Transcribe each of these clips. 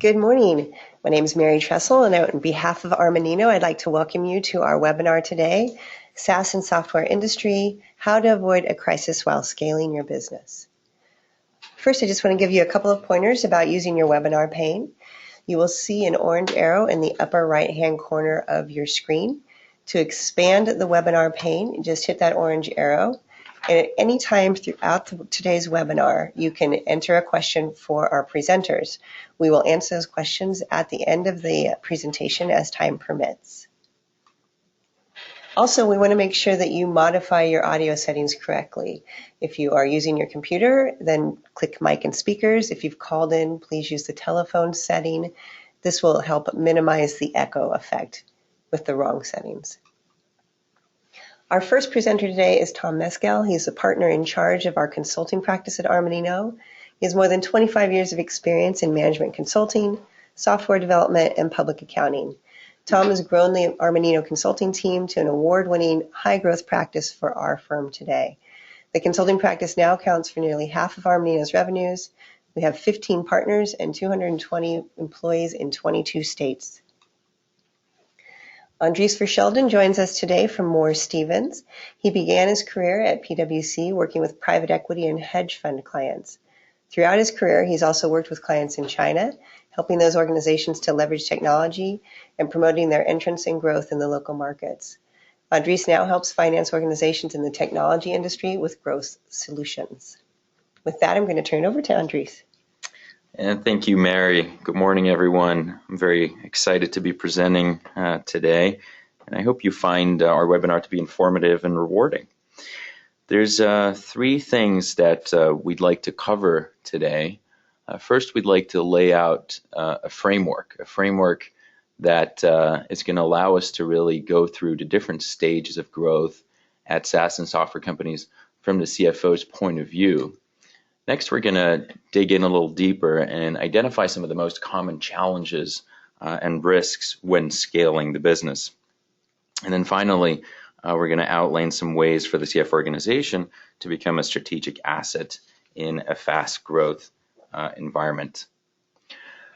Good morning. My name is Mary Tressel, and on behalf of Armanino, I'd like to welcome you to our webinar today, SaaS and Software Industry, How to Avoid a Crisis While Scaling Your Business. First, I just want to give you a couple of pointers about using your webinar pane. You will see an orange arrow in the upper right-hand corner of your screen. To expand the webinar pane, just hit that orange arrow. And at any time throughout today's webinar, you can enter a question for our presenters. We will answer those questions at the end of the presentation as time permits. Also, we want to make sure that you modify your audio settings correctly. If you are using your computer, then click mic and speakers. If you've called in, please use the telephone setting. This will help minimize the echo effect with the wrong settings. Our first presenter today is Tom Mescal. He's a partner in charge of our consulting practice at Armanino. He has more than 25 years of experience in management consulting, software development, and public accounting. Tom has grown the Armanino consulting team to an award-winning high-growth practice for our firm today. The consulting practice now accounts for nearly half of Armanino's revenues. We have 15 partners and 220 employees in 22 states. Andres Verschelden joins us today from Moore Stephens. He began his career at PwC working with private equity and hedge fund clients. Throughout his career, he's also worked with clients in China, helping those organizations to leverage technology and promoting their entrance and growth in the local markets. Andres now helps finance organizations in the technology industry with growth solutions. With that, I'm going to turn it over to Andres. And thank you, Mary. Good morning, everyone. I'm very excited to be presenting today, and I hope you find our webinar to be informative and rewarding. There's three things that we'd like to cover today. First, we'd like to lay out a framework that is going to allow us to really go through the different stages of growth at SaaS and software companies from the CFO's point of view. Next, we're going to dig in a little deeper and identify some of the most common challenges and risks when scaling the business. And then finally, we're going to outline some ways for the CFO organization to become a strategic asset in a fast growth environment.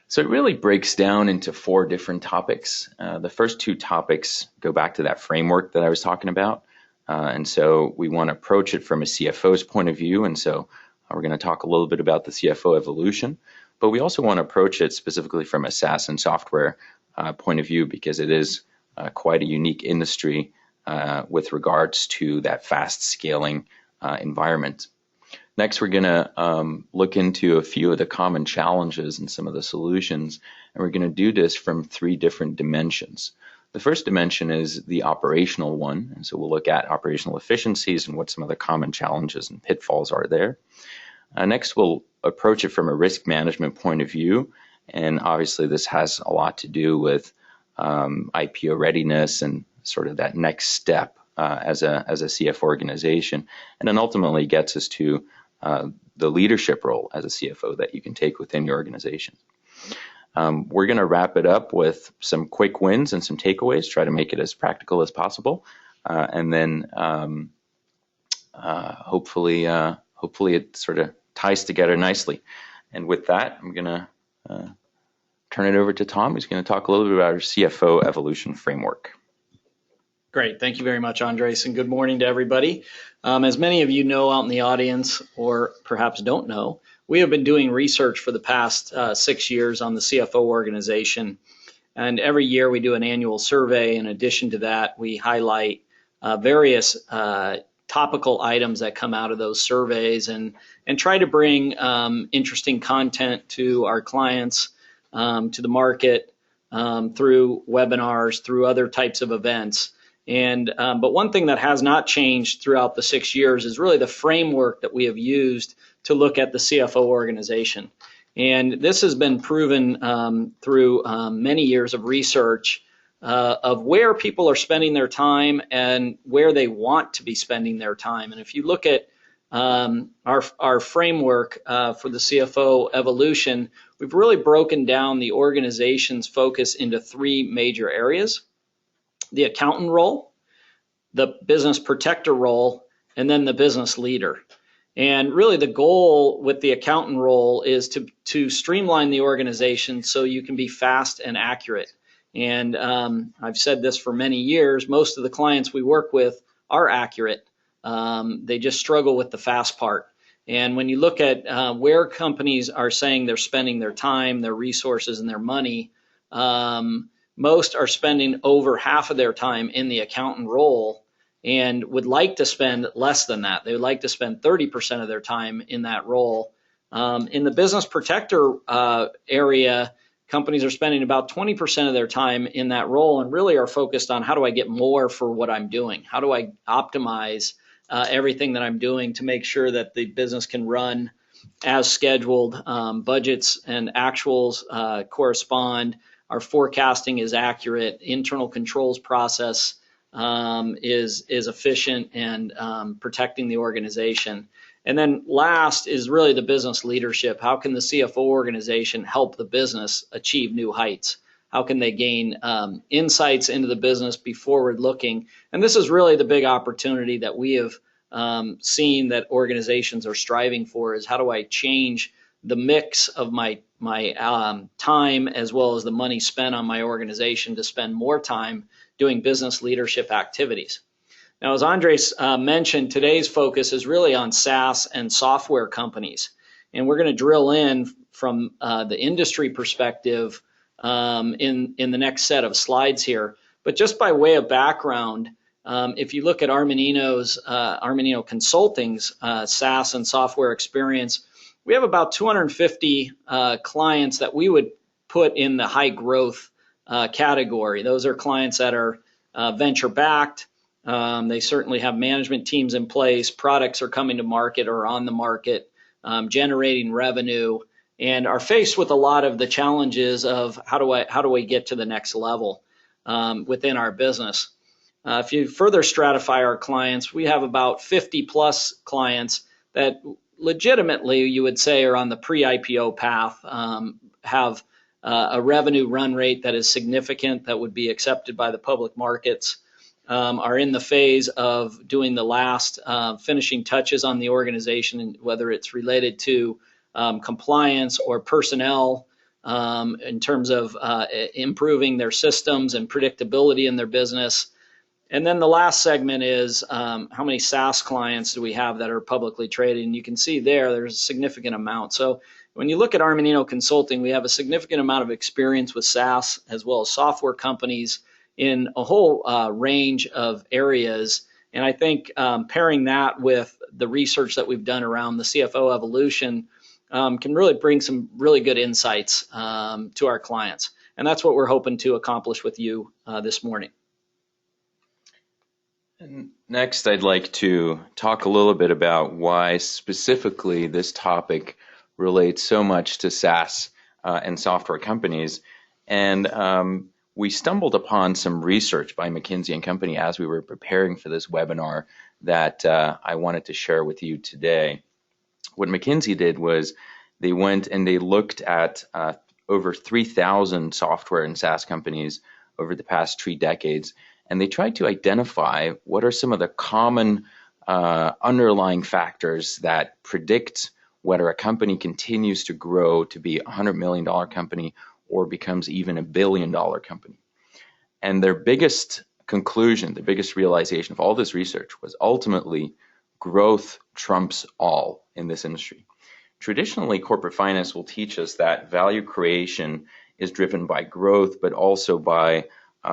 So it really breaks down into four different topics. The first two topics go back to that framework that I was talking about. And so we want to approach it from a CFO's point of view. And so we're going to talk a little bit about the CFO Evolution, but we also want to approach it specifically from a SaaS and software point of view because it is quite a unique industry with regards to that fast scaling environment. Next, we're going to look into a few of the common challenges and some of the solutions, and we're going to do this from three different dimensions. The first dimension is the operational one, and so we'll look at operational efficiencies and what some of the common challenges and pitfalls are there. Next, we'll approach it from a risk management point of view, and obviously this has a lot to do with IPO readiness and sort of that next step as a CFO organization, and then ultimately gets us to the leadership role as a CFO that you can take within your organization. We're going to wrap it up with some quick wins and some takeaways, try to make it as practical as possible, and then hopefully it sort of ties together nicely. And with that, I'm going to turn it over to Tom, who's going to talk a little bit about our CFO Evolution framework. Great. Thank you very much, Andres, and good morning to everybody. As many of you know out in the audience, or perhaps don't know, we have been doing research for the past 6 years on the CFO organization. And every year we do an annual survey. In addition to that, we highlight various topical items that come out of those surveys and try to bring interesting content to our clients, to the market, through webinars, through other types of events. But one thing that has not changed throughout the 6 years is really the framework that we have used to look at the CFO organization. And this has been proven through many years of research of where people are spending their time and where they want to be spending their time. And if you look at our framework for the CFO Evolution, we've really broken down the organization's focus into three major areas: the accountant role, the business protector role, and then the business leader. And really the goal with the accountant role is to streamline the organization so you can be fast and accurate. And I've said this for many years, most of the clients we work with are accurate. They just struggle with the fast part. And when you look at where companies are saying they're spending their time, their resources, and their money, most are spending over half of their time in the accountant role and would like to spend less than that. They would like to spend 30% of their time in that role. In the business protector area, companies are spending about 20% of their time in that role and really are focused on how do I get more for what I'm doing? How do I optimize everything that I'm doing to make sure that the business can run as scheduled, budgets and actuals correspond, our forecasting is accurate, internal controls process is efficient and protecting the organization. And then last is really the business leadership. How can the CFO organization help the business achieve new heights? How can they gain insights into the business, be forward looking? And this is really the big opportunity that we have seen that organizations are striving for, is how do I change the mix of my time as well as the money spent on my organization to spend more time doing business leadership activities. Now, as Andres mentioned, today's focus is really on SaaS and software companies. And we're going to drill in from the industry perspective in the next set of slides here. But just by way of background, if you look at Armanino Consulting's SaaS and software experience, we have about 250 clients that we would put in the high growth category. Those are clients that are venture backed. They certainly have management teams in place. Products are coming to market or on the market, generating revenue, and are faced with a lot of the challenges of how do we get to the next level within our business. If you further stratify our clients, we have about 50 plus clients that legitimately you would say are on the pre-IPO path, have a revenue run rate that is significant, that would be accepted by the public markets, are in the phase of doing the last finishing touches on the organization, whether it's related to compliance or personnel in terms of improving their systems and predictability in their business. And then the last segment is how many SaaS clients do we have that are publicly traded? And you can see there's a significant amount. So when you look at Armanino Consulting, we have a significant amount of experience with SaaS as well as software companies in a whole range of areas. And I think pairing that with the research that we've done around the CFO Evolution can really bring some really good insights to our clients. And that's what we're hoping to accomplish with you this morning. And next, I'd like to talk a little bit about why specifically this topic relates so much to SaaS and software companies. And we stumbled upon some research by McKinsey & Company as we were preparing for this webinar that I wanted to share with you today. What McKinsey did was they went and they looked at over 3,000 software and SaaS companies over the past 3 decades, and they tried to identify what are some of the common underlying factors that predict whether a company continues to grow to be a $100 million company or becomes even a $1 billion company. And their biggest conclusion, the biggest realization of all this research was ultimately growth trumps all in this industry. Traditionally, corporate finance will teach us that value creation is driven by growth, but also by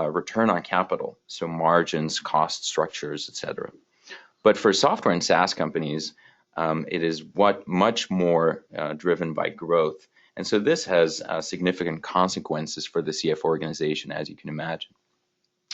return on capital, so margins, cost structures, etc. But for software and SaaS companies, it is much more driven by growth. And so this has significant consequences for the CFO organization, as you can imagine.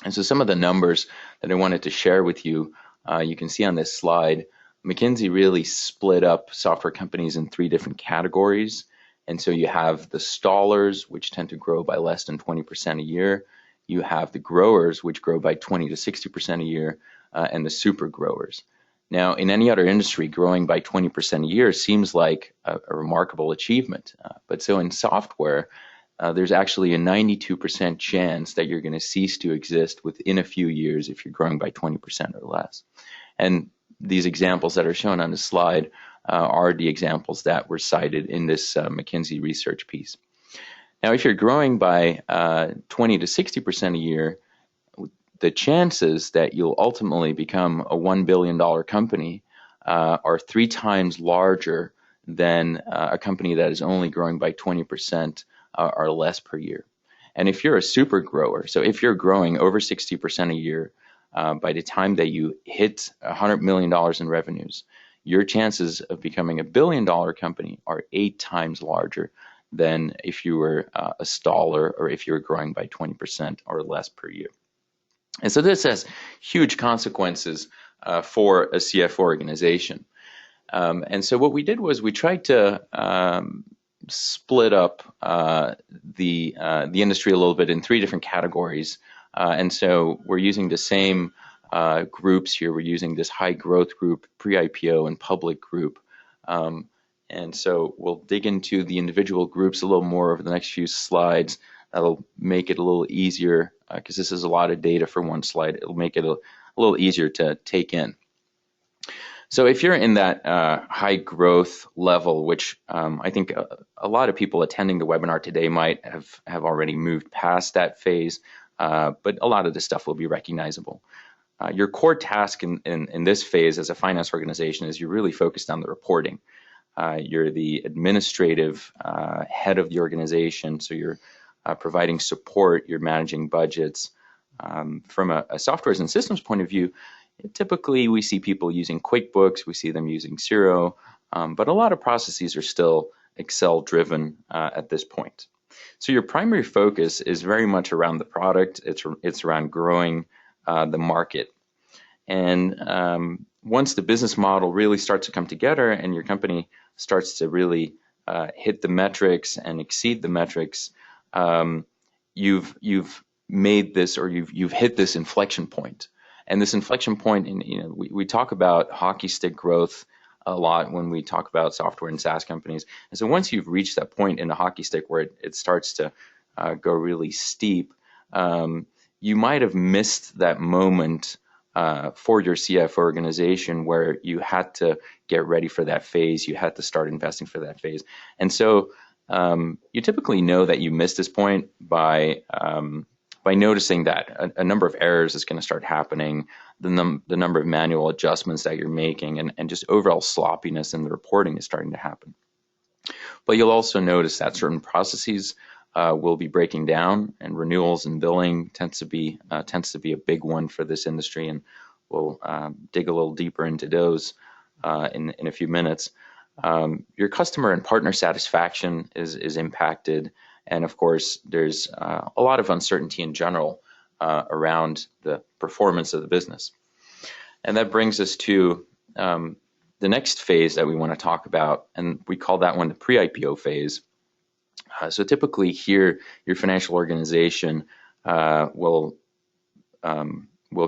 And so some of the numbers that I wanted to share with you, you can see on this slide. McKinsey really split up software companies in 3 different categories. And so you have the stallers, which tend to grow by less than 20% a year. You have the growers, which grow by 20 to 60% a year, and the super growers. Now, in any other industry, growing by 20% a year seems like a remarkable achievement. But so in software, there's actually a 92% chance that you're going to cease to exist within a few years if you're growing by 20% or less. And these examples that are shown on the slide are the examples that were cited in this McKinsey research piece. Now, if you're growing by 20 to 60% a year, the chances that you'll ultimately become a $1 billion company are 3 times larger than a company that is only growing by 20% or less per year. And if you're a super grower, so if you're growing over 60% a year, by the time that you hit $100 million in revenues, your chances of becoming a $1 billion company are 8 times larger than if you were a staller or if you were growing by 20% or less per year. And so this has huge consequences for a CFO organization. And so what we did was we tried to split up the industry a little bit in 3 different categories. And so we're using the same groups here. We're using this high growth group, pre-IPO, and public group. And so we'll dig into the individual groups a little more over the next few slides. That'll make it a little easier because this is a lot of data for one slide. It'll make it a little easier to take in. So if you're in that high growth level, which I think a lot of people attending the webinar today might have already moved past that phase, but a lot of this stuff will be recognizable. Your core task in this phase as a finance organization is you're really focused on the reporting. You're the administrative head of the organization, so you're providing support, you're managing budgets. From a software and systems point of view, typically we see people using QuickBooks, we see them using Xero, but a lot of processes are still Excel driven at this point. So your primary focus is very much around the product. It's around growing the market. And once the business model really starts to come together and your company starts to really hit the metrics and exceed the metrics, you've made this, or you've hit this inflection point. And this inflection point, we talk about hockey stick growth a lot when we talk about software and SaaS companies. And so once you've reached that point in the hockey stick where it starts to go really steep, you might have missed that moment for your CFO organization where you had to get ready for that phase. You had to start investing for that phase. And so you typically know that you missed this point by noticing that a number of errors is going to start happening, the number of manual adjustments that you're making, and just overall sloppiness in the reporting is starting to happen. But you'll also notice that certain processes will be breaking down, and renewals and billing tends to be a big one for this industry, and we'll dig a little deeper into those in a few minutes. Your customer and partner satisfaction is impacted. And of course, there's a lot of uncertainty in general around the performance of the business. And that brings us to the next phase that we want to talk about, and we call that one the pre-IPO phase. So typically here, your financial organization will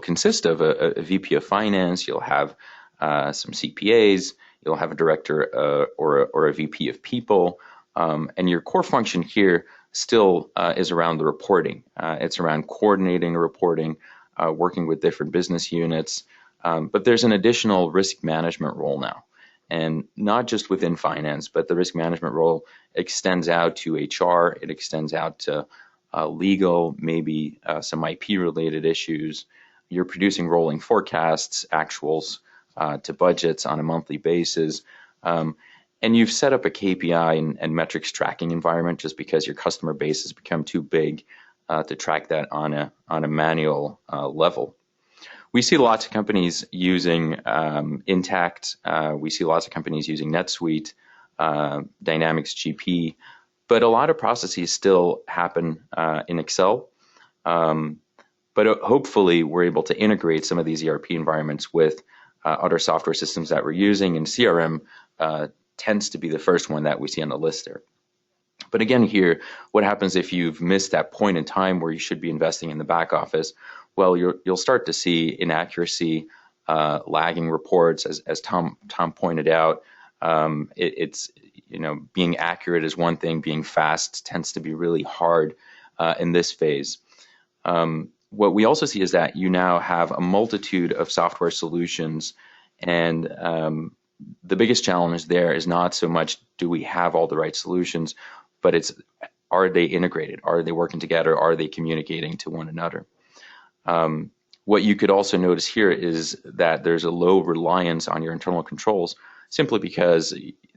consist of a VP of finance. You'll have some CPAs. You'll have a director or a VP of people. And your core function here still is around the reporting. It's around coordinating the reporting, working with different business units. But there's an additional risk management role now. And not just within finance, but the risk management role extends out to HR. It extends out to legal, maybe some IP-related issues. You're producing rolling forecasts, actuals to budgets on a monthly basis. And you've set up a KPI and metrics tracking environment just because your customer base has become too big to track that on a manual level. We see lots of companies using Intact. We see lots of companies using NetSuite, Dynamics GP, but a lot of processes still happen in Excel. But hopefully we're able to integrate some of these ERP environments with other software systems that we're using, and CRM tends to be the first one that we see on the list there. But again here, what happens if you've missed that point in time where you should be investing in the back office? Well, you'll start to see inaccuracy, lagging reports, as Tom pointed out. It's being accurate is one thing, being fast tends to be really hard in this phase. What we also see is that you now have a multitude of software solutions, and the biggest challenge there is not so much do we have all the right solutions, but it's, are they integrated? Are they working together? Are they communicating to one another? What you could also notice here is that there's a low reliance on your internal controls, simply because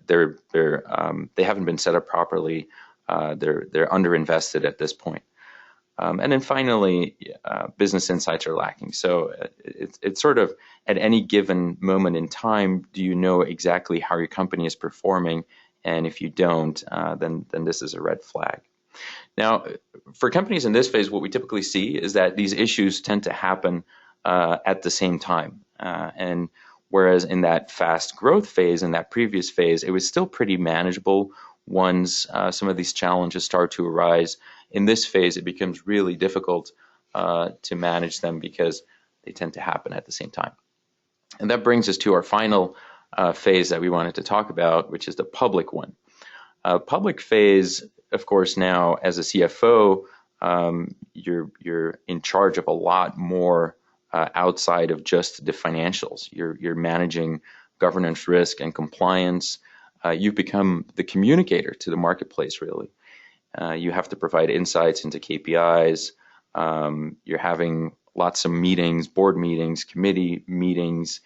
they haven't been set up properly. They're underinvested at this point. And then finally, business insights are lacking. So it's sort of at any given moment in time, do you know exactly how your company is performing? And if you don't, then this is a red flag. Now, for companies in this phase, what we typically see is that these issues tend to happen at the same time. And whereas in that fast growth phase, in that previous phase, it was still pretty manageable once some of these challenges start to arise. In this phase, it becomes really difficult to manage them because they tend to happen at the same time. And that brings us to our final phase that we wanted to talk about, which is the public one. Public phase, of course, now as a CFO, you're in charge of a lot more outside of just the financials. You're managing governance, risk, and compliance. You've become the communicator to the marketplace, really. You have to provide insights into KPIs. You're having lots of meetings, board meetings, committee meetings.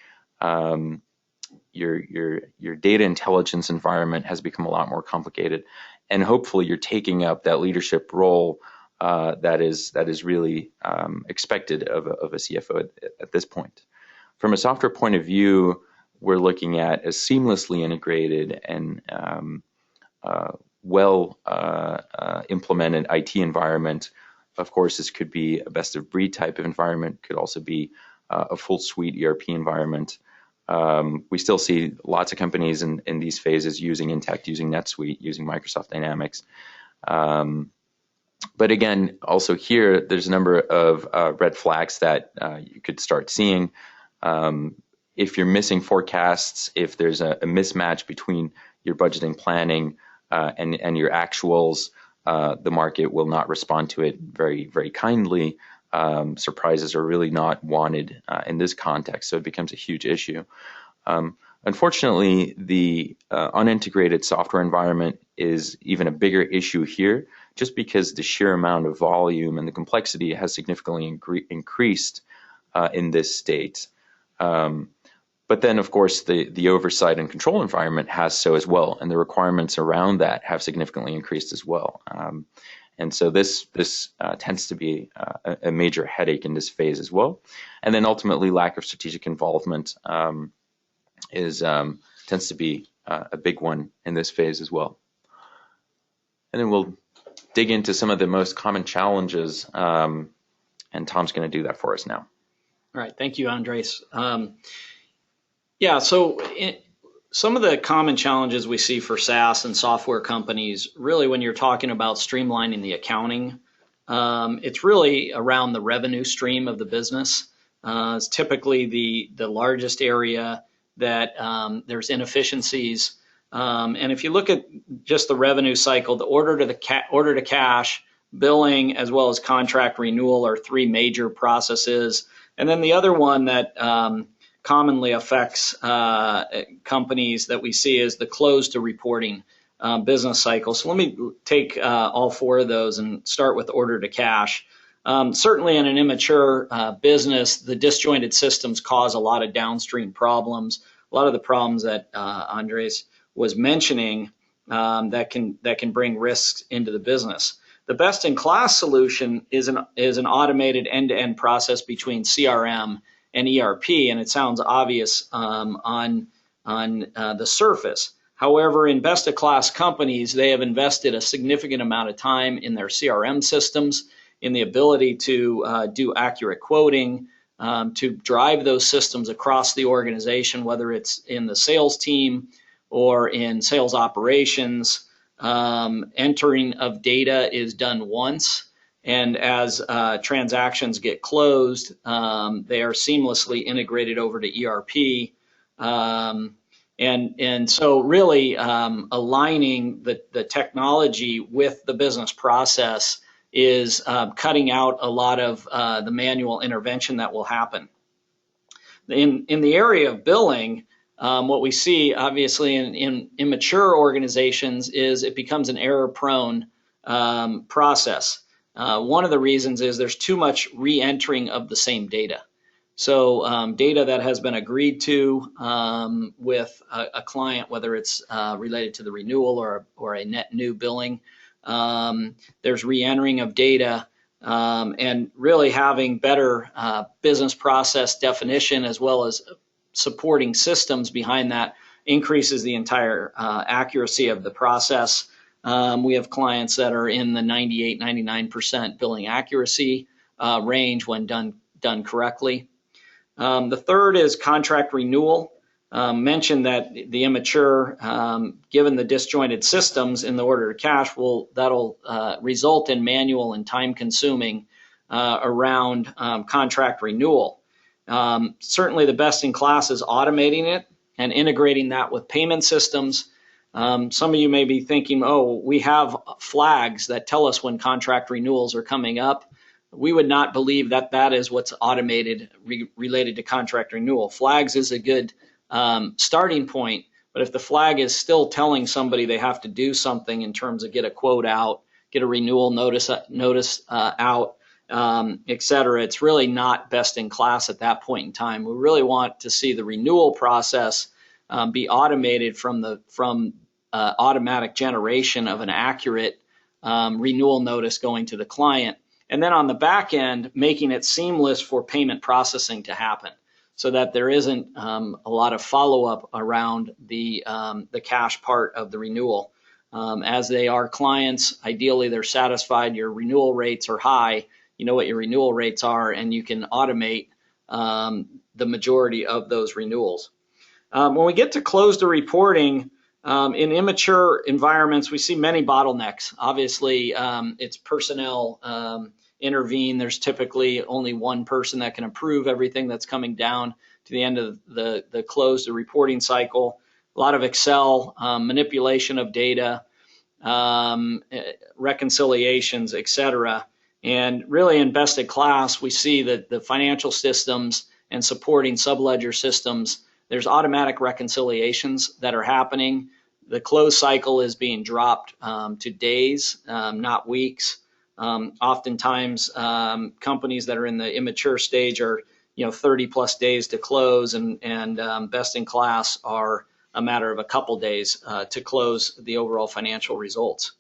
Your data intelligence environment has become a lot more complicated, and hopefully you're taking up that leadership role that is really expected of a CFO at this point. From a software point of view, we're looking at a seamlessly integrated and well implemented IT environment. Of course, this could be a best of breed type of environment, could also be a full suite ERP environment. We still see lots of companies in these phases using Intacct, using NetSuite, using Microsoft Dynamics. But again, also here, there's a number of red flags that you could start seeing. If you're missing forecasts, if there's a mismatch between your budgeting planning and your actuals, the market will not respond to it very, very kindly. Surprises are really not wanted in this context, so it becomes a huge issue. Unfortunately, the unintegrated software environment is even a bigger issue here, just because the sheer amount of volume and the complexity has significantly increased in this state. But then, of course, the oversight and control environment has so as well, and the requirements around that have significantly increased as well. And so this tends to be a major headache in this phase as well. And then ultimately, lack of strategic involvement tends to be a big one in this phase as well. And then we'll dig into some of the most common challenges, and Tom's going to do that for us now. All right, thank you, Andres. So some of the common challenges we see for SaaS and software companies, really when you're talking about streamlining the accounting, it's really around the revenue stream of the business. It's typically the largest area that there's inefficiencies. And if you look at just the revenue cycle, the order to cash, billing, as well as contract renewal are three major processes. And then the other one that commonly affects companies that we see is the close to reporting business cycle. So let me take all four of those and start with order to cash. Certainly in an immature business, the disjointed systems cause a lot of downstream problems, a lot of the problems that Andres was mentioning that can bring risks into the business. The best-in-class solution is an automated end-to-end process between CRM and ERP, and it sounds obvious on the surface. However, in best-of-class companies, they have invested a significant amount of time in their CRM systems, in the ability to do accurate quoting, to drive those systems across the organization, whether it's in the sales team or in sales operations. Entering of data is done once, and as transactions get closed, they are seamlessly integrated over to ERP. And so really aligning the technology with the business process is cutting out a lot of the manual intervention that will happen. In the area of billing, what we see obviously in immature organizations is it becomes an error-prone process. One of the reasons is there's too much re-entering of the same data. So data that has been agreed to with a client, whether it's related to the renewal or a net new billing, there's re-entering of data, and really having better business process definition as well as supporting systems behind that increases the entire accuracy of the process. We have clients that are in the 98, 99% billing accuracy range when done correctly. The third is contract renewal. Mentioned that the immature, given the disjointed systems in the order to cash, that'll result in manual and time-consuming around contract renewal. Certainly the best in class is automating it and integrating that with payment systems. Some of you may be thinking, oh, we have flags that tell us when contract renewals are coming up. We would not believe that that is what's automated related to contract renewal. Flags is a good starting point, but if the flag is still telling somebody they have to do something in terms of get a quote out, get a renewal notice out, et cetera, it's really not best in class at that point in time. We really want to see the renewal process be automated from automatic generation of an accurate renewal notice going to the client. And then on the back end, making it seamless for payment processing to happen so that there isn't a lot of follow-up around the cash part of the renewal. As they are clients, ideally they're satisfied, your renewal rates are high, you know what your renewal rates are, and you can automate the majority of those renewals. When we get to close to reporting, in immature environments, we see many bottlenecks. Obviously, it's personnel intervene. There's typically only one person that can approve everything that's coming down to the end of the close to reporting cycle. A lot of Excel, manipulation of data, reconciliations, et cetera. And really in best in class, we see that the financial systems and supporting subledger systems, there's automatic reconciliations that are happening. The close cycle is being dropped to days, not weeks. Oftentimes, companies that are in the immature stage are 30 plus days to close, and best in class are a matter of a couple days to close the overall financial results.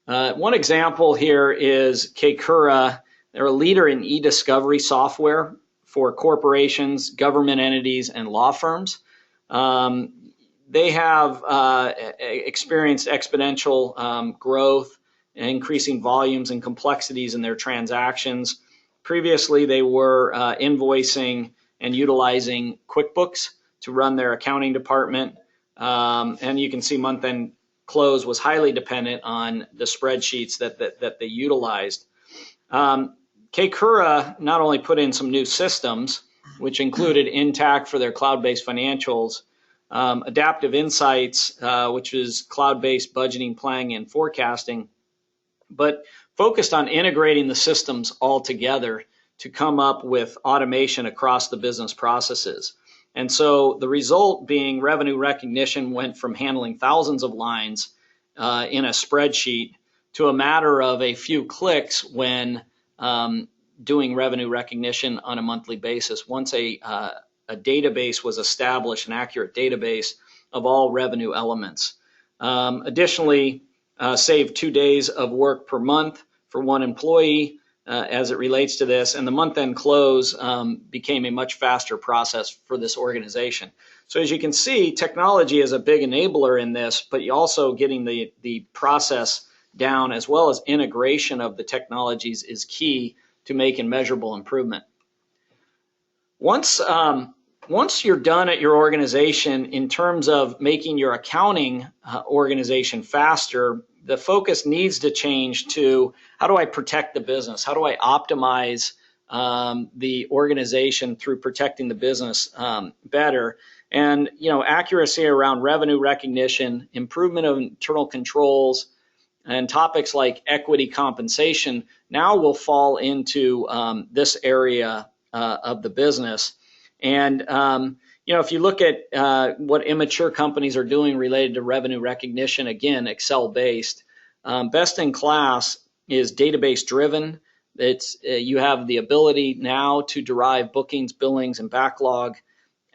One example here is Kekura. They're a leader in e-discovery software for corporations, government entities, and law firms. They have experienced exponential growth, increasing volumes and complexities in their transactions. Previously, they were invoicing and utilizing QuickBooks to run their accounting department. And you can see month-end close was highly dependent on the spreadsheets that they utilized. Kekura not only put in some new systems, which included Intact for their cloud-based financials, Adaptive Insights, which is cloud-based budgeting, planning, and forecasting, but focused on integrating the systems all together to come up with automation across the business processes. And so the result being revenue recognition went from handling thousands of lines in a spreadsheet to a matter of a few clicks when doing revenue recognition on a monthly basis. Once a database was established, an accurate database of all revenue elements. Additionally, saved 2 days of work per month for one employee as it relates to this, and the month-end close became a much faster process for this organization. So as you can see, technology is a big enabler in this, but you also getting the process down as well as integration of the technologies is key to making measurable improvement. Once you're done at your organization in terms of making your accounting organization faster, the focus needs to change to how do I protect the business? How do I optimize the organization through protecting the business better? And accuracy around revenue recognition, improvement of internal controls, and topics like equity compensation now will fall into this area of the business. And if you look at what immature companies are doing related to revenue recognition, again, Excel based, best in class is database driven. It's you have the ability now to derive bookings, billings, and backlog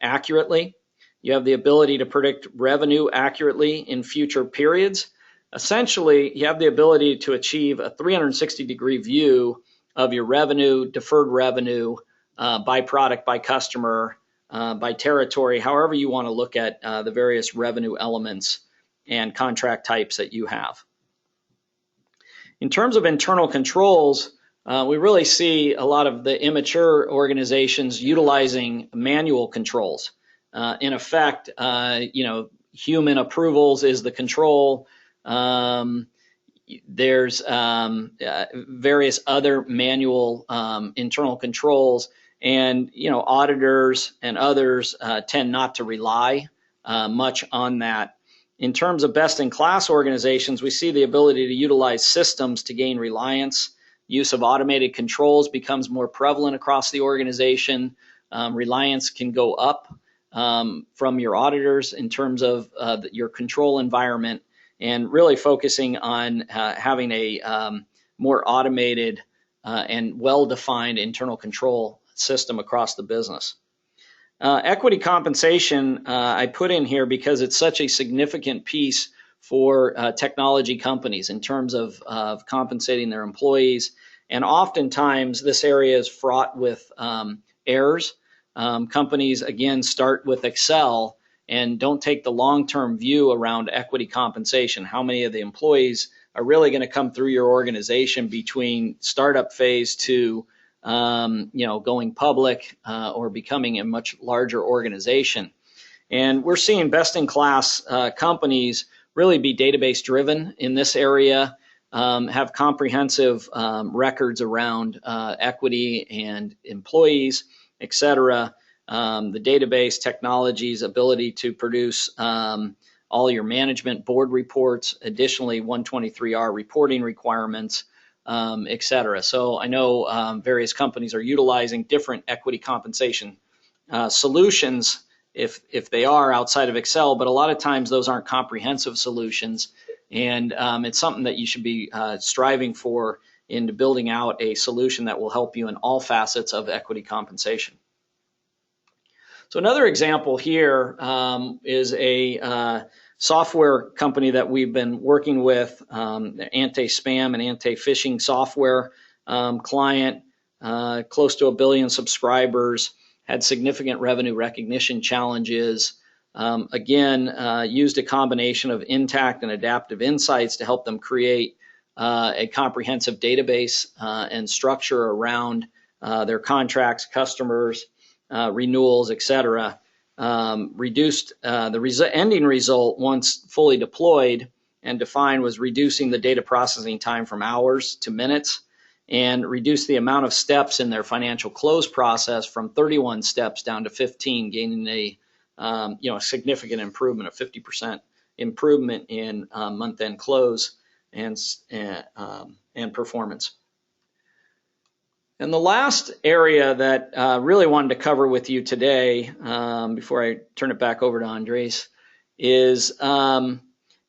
accurately. You have the ability to predict revenue accurately in future periods. Essentially, you have the ability to achieve a 360-degree view of your revenue, deferred revenue, by product, by customer, by territory, however you want to look at the various revenue elements and contract types that you have. In terms of internal controls, we really see a lot of the immature organizations utilizing manual controls. In effect, human approvals is the control. There's various other manual internal controls, and auditors and others tend not to rely much on that. In terms of best-in-class organizations, we see the ability to utilize systems to gain reliance. Use of automated controls becomes more prevalent across the organization. Reliance can go up from your auditors in terms of your control environment, and really focusing on having a more automated and well-defined internal control system across the business. Equity compensation I put in here because it's such a significant piece for technology companies in terms of compensating their employees. And oftentimes this area is fraught with errors. Companies, again, start with Excel and don't take the long-term view around equity compensation. How many of the employees are really going to come through your organization between startup phase to going public or becoming a much larger organization. And we're seeing best-in-class companies really be database-driven in this area, have comprehensive records around equity and employees, et cetera. The database technology's ability to produce all your management board reports, additionally 123R reporting requirements, et cetera. So I know various companies are utilizing different equity compensation solutions if they are outside of Excel, but a lot of times those aren't comprehensive solutions, and it's something that you should be striving for into building out a solution that will help you in all facets of equity compensation. So another example here is a software company that we've been working with, anti-spam and anti-phishing software client, close to 1 billion subscribers, had significant revenue recognition challenges. Used a combination of intact and adaptive insights to help them create a comprehensive database and structure around their contracts, customers, renewals, et cetera. Reduced the ending result once fully deployed and defined was reducing the data processing time from hours to minutes, and reduced the amount of steps in their financial close process from 31 steps down to 15, gaining a significant improvement of 50% improvement in month-end close and performance. And the last area that I really wanted to cover with you today, before I turn it back over to Andres, is the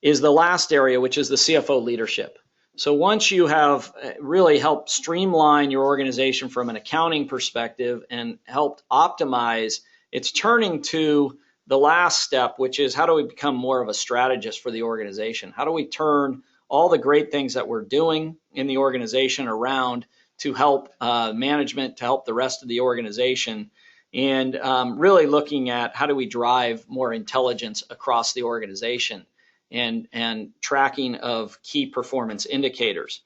last area, which is the CFO leadership. So once you have really helped streamline your organization from an accounting perspective and helped optimize, it's turning to the last step, which is how do we become more of a strategist for the organization? How do we turn all the great things that we're doing in the organization around to help management, to help the rest of the organization, and really looking at how do we drive more intelligence across the organization and tracking of key performance indicators.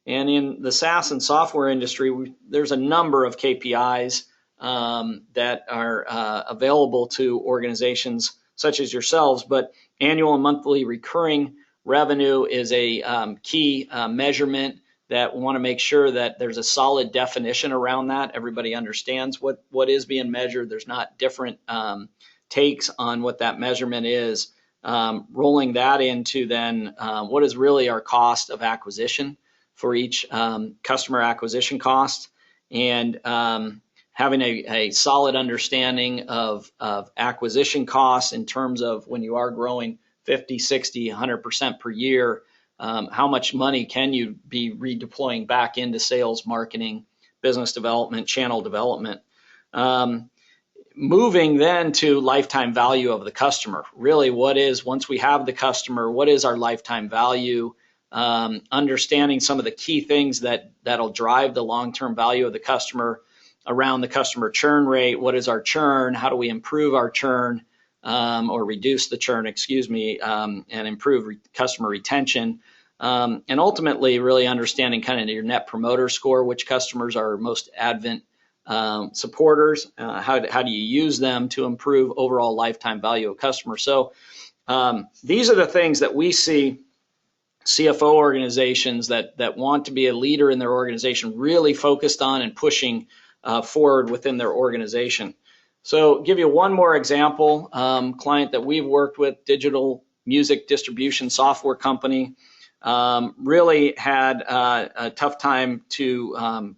And in the SaaS and software industry, there's a number of KPIs that are available to organizations such as yourselves, but annual and monthly recurring revenue is a key measurement that we want to make sure that there's a solid definition around that. Everybody understands what is being measured. There's not different takes on what that measurement is. Rolling that into then what is really our cost of acquisition for each customer acquisition cost, and having a solid understanding of acquisition costs in terms of when you are growing 50, 60, 100% per year, how much money can you be redeploying back into sales, marketing, business development, channel development. Moving then to lifetime value of the customer. Really, once we have the customer, what is our lifetime value? Understanding some of the key things that'll drive the long-term value of the customer around the customer churn rate. What is our churn? How do we improve our churn or reduce the churn, and improve customer retention? And ultimately, really understanding kind of your net promoter score, which customers are most advent supporters, how do you use them to improve overall lifetime value of customers. So these are the things that we see CFO organizations that want to be a leader in their organization really focused on and pushing forward within their organization. So give you one more example, client that we've worked with, digital music distribution software company, really had a tough time to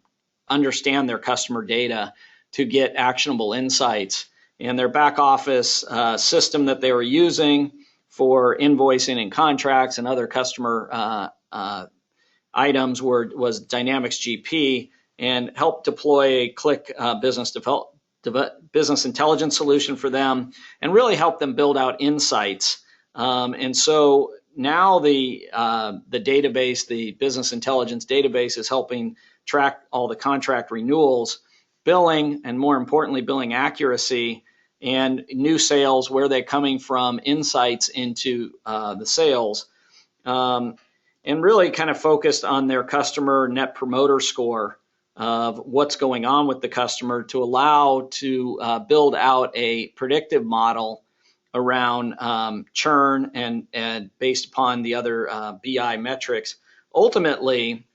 understand their customer data to get actionable insights. And their back office system that they were using for invoicing and contracts and other customer items was Dynamics GP, and helped deploy a Click business intelligence solution for them, and really help them build out insights. And so now the database, the business intelligence database, is helping track all the contract renewals, billing, and more importantly, billing accuracy, and new sales, where they're coming from, insights into the sales, and really kind of focused on their customer net promoter score of what's going on with the customer to allow to build out a predictive model around churn and based upon the other BI metrics, ultimately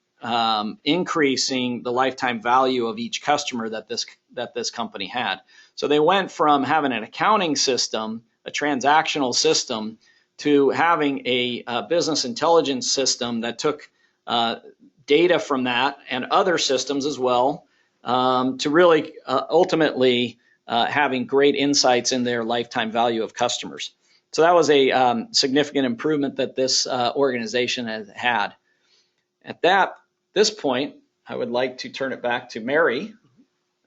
increasing the lifetime value of each customer that this company had. So they went from having an accounting system, a transactional system, to having a business intelligence system that took data from that and other systems as well, to really ultimately having great insights in their lifetime value of customers. So that was a significant improvement that this organization has had. At this point, I would like to turn it back to Mary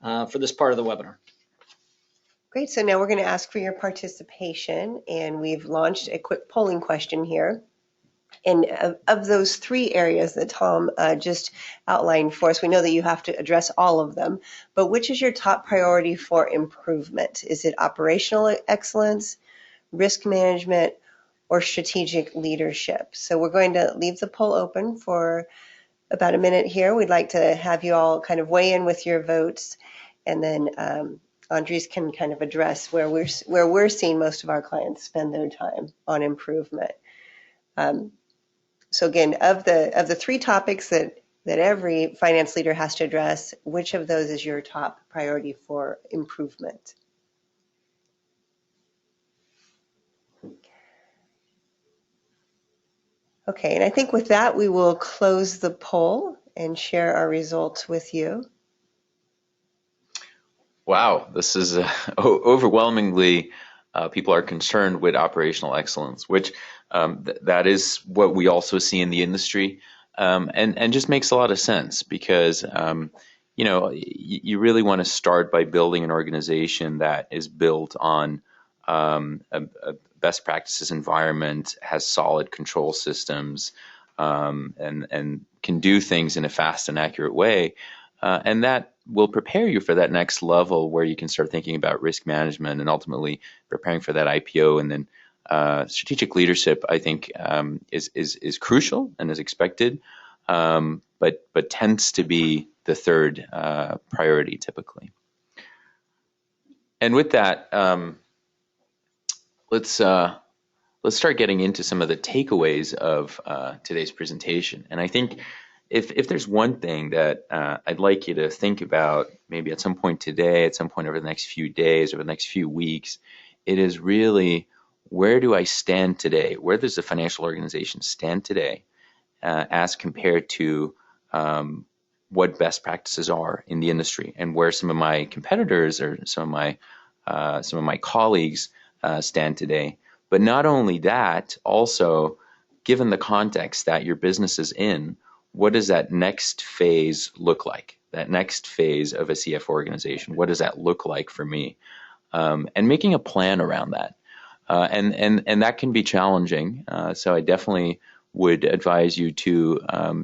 for this part of the webinar. Great. So now we're going to ask for your participation, and we've launched a quick polling question here. And of those three areas that Tom just outlined for us, we know that you have to address all of them, but which is your top priority for improvement? Is it operational excellence, risk management, or strategic leadership? So we're going to leave the poll open for about a minute here. We'd like to have you all kind of weigh in with your votes, and then Andres can kind of address where we're seeing most of our clients spend their time on improvement. So again, of the three topics that every finance leader has to address, which of those is your top priority for improvement? Okay, and I think with that, we will close the poll and share our results with you. Wow, this is overwhelmingly people are concerned with operational excellence, which that is what we also see in the industry, and just makes a lot of sense because you really want to start by building an organization that is built on a best practices environment, has solid control systems, and can do things in a fast and accurate way, and that will prepare you for that next level where you can start thinking about risk management and ultimately preparing for that IPO. And then strategic leadership, I think, is crucial and is expected, but tends to be the third priority typically. And with that, let's start getting into some of the takeaways of today's presentation. And I think if there's one thing that I'd like you to think about, maybe at some point today, at some point over the next few days, over the next few weeks, it is really, where do I stand today? Where does the financial organization stand today as compared to what best practices are in the industry and where some of my competitors or some of my colleagues stand today. But not only that, also given the context that your business is in, what does that next phase look like? That next phase of a CFO organization, what does that look like for me? And making a plan around that. And that can be challenging. So I definitely would advise you to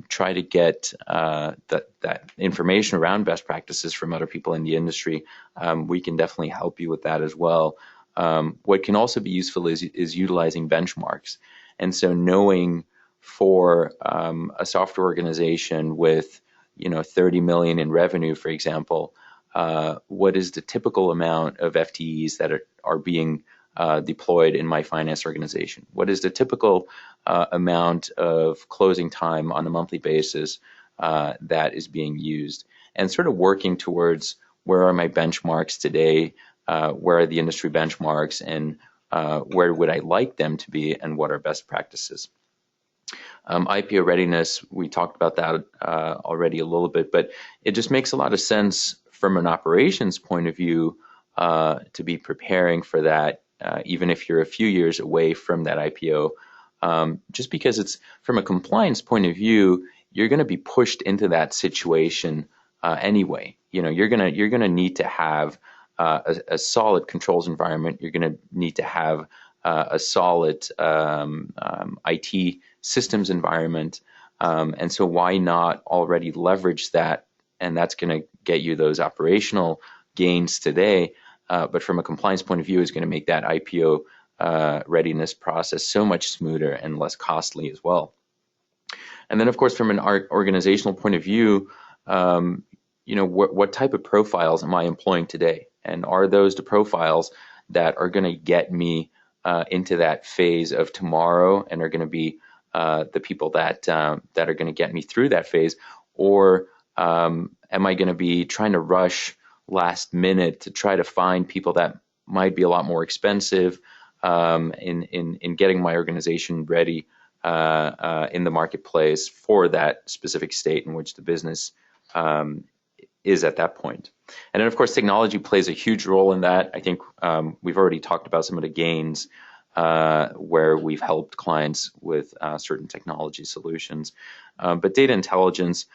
try to get that information around best practices from other people in the industry. We can definitely help you with that as well. What can also be useful is utilizing benchmarks. And so knowing for a software organization with 30 million in revenue, for example, what is the typical amount of FTEs that are being deployed in my finance organization? What is the typical amount of closing time on a monthly basis that is being used? And sort of working towards where are my benchmarks today, where are the industry benchmarks, and where would I like them to be, and what are best practices? IPO readiness, we talked about that already a little bit, but it just makes a lot of sense from an operations point of view to be preparing for that, even if you're a few years away from that IPO, just because it's from a compliance point of view, you're going to be pushed into that situation anyway. You're gonna need to have a solid controls environment. You're going to need to have a solid IT systems environment, and so why not already leverage that? And that's going to get you those operational gains today, but from a compliance point of view, is going to make that IPO readiness process so much smoother and less costly as well. And then, of course, from an organizational point of view, what type of profiles am I employing today? And are those the profiles that are going to get me into that phase of tomorrow and are going to be the people that are going to get me through that phase? Or am I going to be trying to rush last minute to try to find people that might be a lot more expensive in getting my organization ready in the marketplace for that specific state in which the business is at that point? And then, of course, technology plays a huge role in that. I think we've already talked about some of the gains where we've helped clients with certain technology solutions. But data intelligence,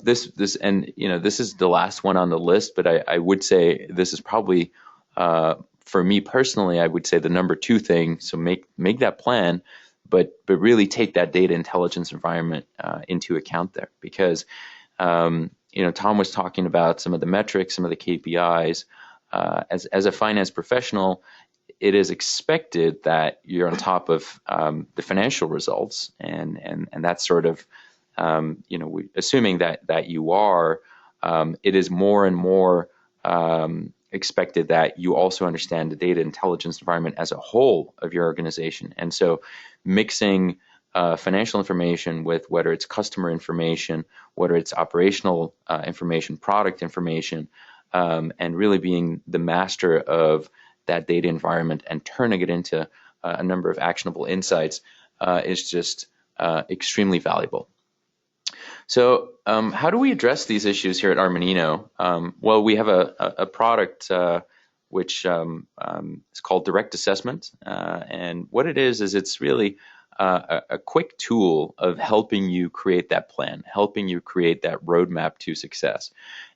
this is the last one on the list, but I would say this is probably, for me personally, I would say the number two thing. So make that plan, but really take that data intelligence environment into account there, because Tom was talking about some of the metrics, some of the KPIs. As a finance professional, it is expected that you're on top of the financial results, and that's sort of assuming that you are. It is more and more expected that you also understand the data intelligence environment as a whole of your organization, and so mixing financial information with whether it's customer information, whether it's operational information, product information, and really being the master of that data environment and turning it into a number of actionable insights is just extremely valuable. So how do we address these issues here at Armanino? Well, we have a product which is called Direct Assessment, and what it is it's really a quick tool of helping you create that plan, helping you create that roadmap to success.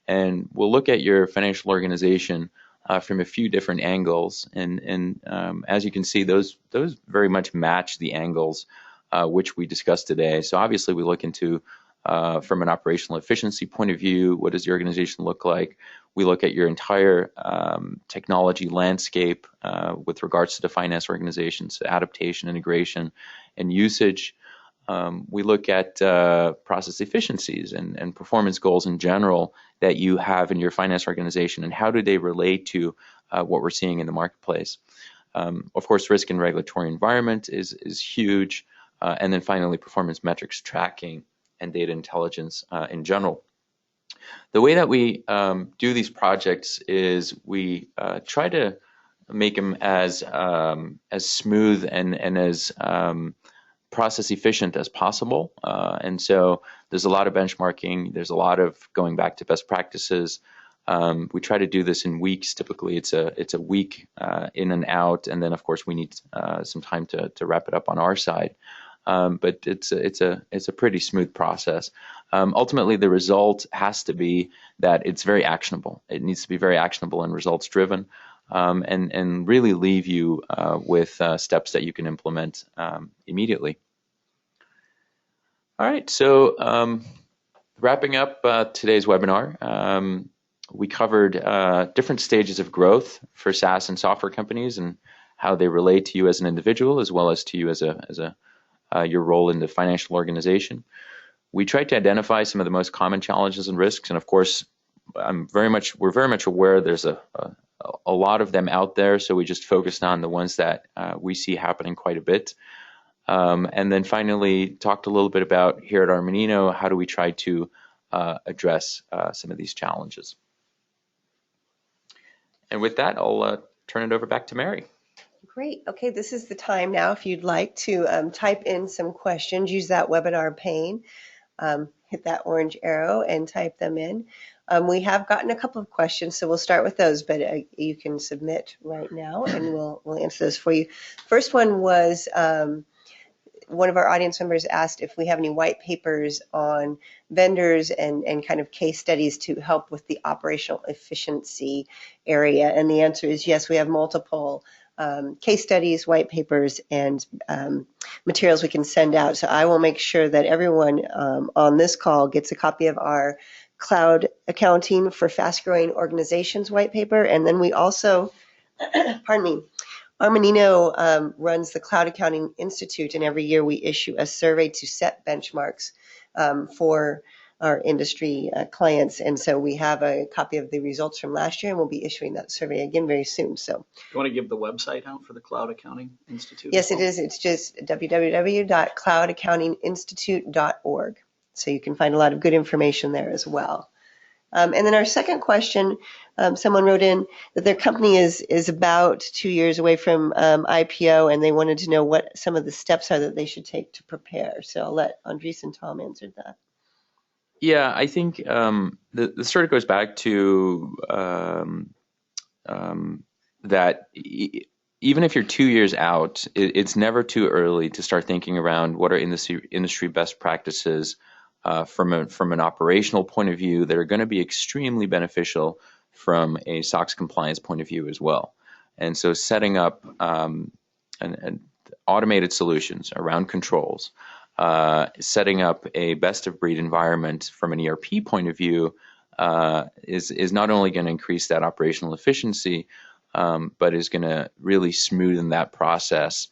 And we'll look at your financial organization from a few different angles, and as you can see, those very much match the angles which we discussed today. So obviously we look into from an operational efficiency point of view, what does the organization look like? We look at your entire technology landscape with regards to the finance organizations, adaptation, integration, and usage. We look at process efficiencies and performance goals in general that you have in your finance organization, and how do they relate to what we're seeing in the marketplace. Of course, risk and regulatory environment is huge. And then finally, performance metrics tracking and data intelligence in general. The way that we do these projects is we try to make them as smooth and as process efficient as possible. And so there's a lot of benchmarking. There's a lot of going back to best practices. We try to do this in weeks. Typically, it's a week in and out, and then of course we need some time to wrap it up on our side. But it's a pretty smooth process. Ultimately, the result has to be that it's very actionable. It needs to be very actionable and results driven, and really leave you with steps that you can implement immediately. All right, so wrapping up today's webinar. We covered different stages of growth for SaaS and software companies and how they relate to you as an individual as well as to you as your role in the financial organization. We tried to identify some of the most common challenges and risks, and of course, we're very much aware there's a lot of them out there. So we just focused on the ones that we see happening quite a bit, and then finally talked a little bit about here at Armanino, how do we try to address some of these challenges. And with that, I'll turn it over back to Mary. Great. Okay, this is the time now. If you'd like to type in some questions, use that webinar pane, hit that orange arrow and type them in. We have gotten a couple of questions, so we'll start with those, but you can submit right now and we'll answer those for you. First one was one of our audience members asked if we have any white papers on vendors and kind of case studies to help with the operational efficiency area. And the answer is yes, we have multiple case studies, white papers, and materials we can send out. So I will make sure that everyone on this call gets a copy of our Cloud Accounting for Fast-Growing Organizations white paper. And then we also, pardon me, Armanino runs the Cloud Accounting Institute, and every year we issue a survey to set benchmarks for our industry clients. And so we have a copy of the results from last year, and we'll be issuing that survey again very soon. So, you want to give the website out for the Cloud Accounting Institute? Yes, it is. It's just www.cloudaccountinginstitute.org. So you can find a lot of good information there as well. And then our second question, someone wrote in that their company is about 2 years away from IPO, and they wanted to know what some of the steps are that they should take to prepare. So I'll let Andres and Tom answer that. Yeah, I think the sort of goes back to that even if you're 2 years out, it's never too early to start thinking around what are industry best practices from an operational point of view that are going to be extremely beneficial from a SOX compliance point of view as well. And so setting up an automated solutions around controls, setting up a best of breed environment from an ERP point of view is not only going to increase that operational efficiency, but is going to really smoothen that process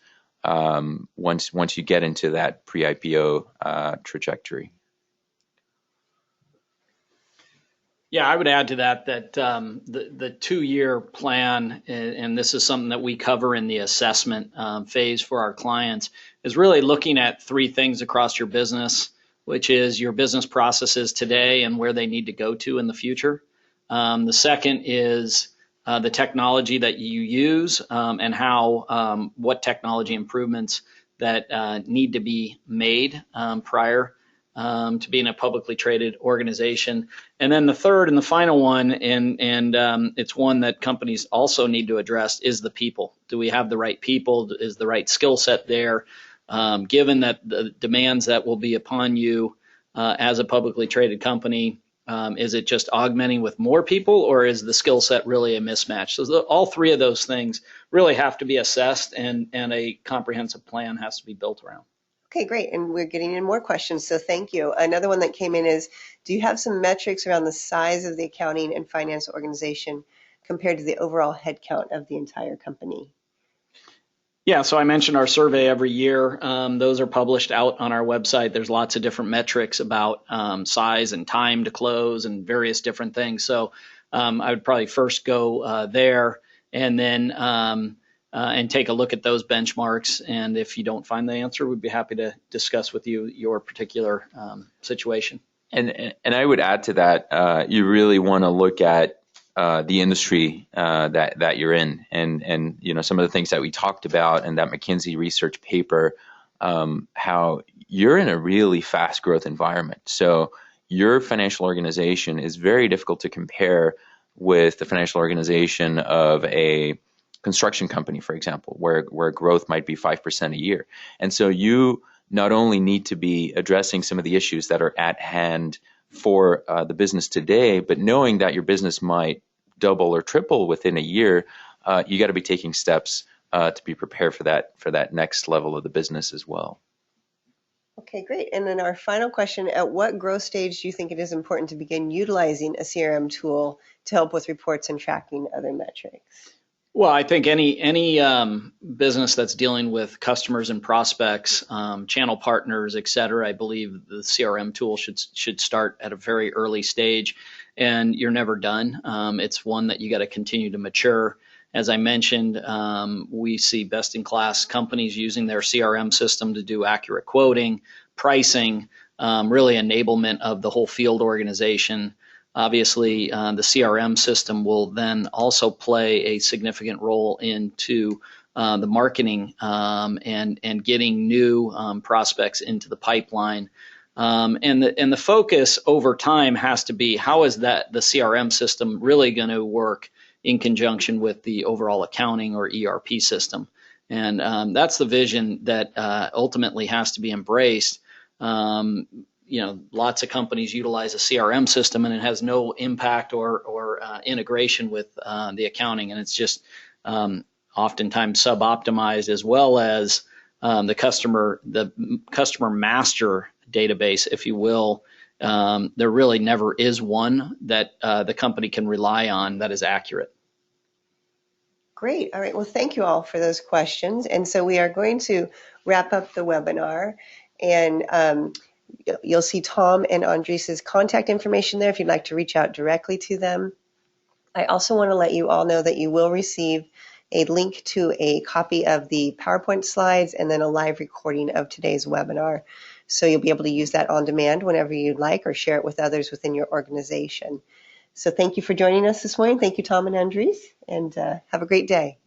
once you get into that pre-IPO trajectory. Yeah, I would add to that the 2-year plan, and this is something that we cover in the assessment phase for our clients, is really looking at 3 things across your business, which is your business processes today and where they need to go to in the future. The second is the technology that you use and how what technology improvements that need to be made prior to being a publicly traded organization. And then the third and the final one, and it's one that companies also need to address, is the people. Do we have the right people? Is the right skill set there? Given that the demands that will be upon you as a publicly traded company, is it just augmenting with more people, or is the skill set really a mismatch? So all 3 of those things really have to be assessed, and a comprehensive plan has to be built around. Okay, great. And we're getting in more questions, so thank you. Another one that came in is, do you have some metrics around the size of the accounting and finance organization compared to the overall headcount of the entire company? Yeah, so I mentioned our survey every year. Those are published out on our website. There's lots of different metrics about size and time to close and various different things. So I would probably first go there and then and take a look at those benchmarks. And if you don't find the answer, we'd be happy to discuss with you your particular situation. And I would add to that, you really want to look at the industry that you're in, and some of the things that we talked about in that McKinsey research paper how you're in a really fast growth environment. So your financial organization is very difficult to compare with the financial organization of a construction company, for example, where growth might be 5% a year. And so you not only need to be addressing some of the issues that are at hand for the business today, but knowing that your business might double or triple within a year, you got to be taking steps to be prepared for that next level of the business as well. Okay, great. And then our final question, at what growth stage do you think it is important to begin utilizing a CRM tool to help with reports and tracking other metrics? Well, I think any business that's dealing with customers and prospects, channel partners, et cetera, I believe the CRM tool should start at a very early stage, and you're never done. It's one that you got to continue to mature. As I mentioned, we see best-in-class companies using their CRM system to do accurate quoting, pricing, really enablement of the whole field organization. Obviously, the CRM system will then also play a significant role into the marketing and getting new prospects into the pipeline. And the focus over time has to be, how is the CRM system really going to work in conjunction with the overall accounting or ERP system? And that's the vision that ultimately has to be embraced. Lots of companies utilize a CRM system and it has no impact or integration with the accounting, and it's just oftentimes sub-optimized, as well as the customer master database, if you will. There really never is one that the company can rely on that is accurate. Great. All right. Well, thank you all for those questions. And so we are going to wrap up the webinar, and you'll see Tom and Andres' contact information there if you'd like to reach out directly to them. I also want to let you all know that you will receive a link to a copy of the PowerPoint slides and then a live recording of today's webinar. So you'll be able to use that on demand whenever you'd like, or share it with others within your organization. So thank you for joining us this morning. Thank you, Tom and Andres, and have a great day.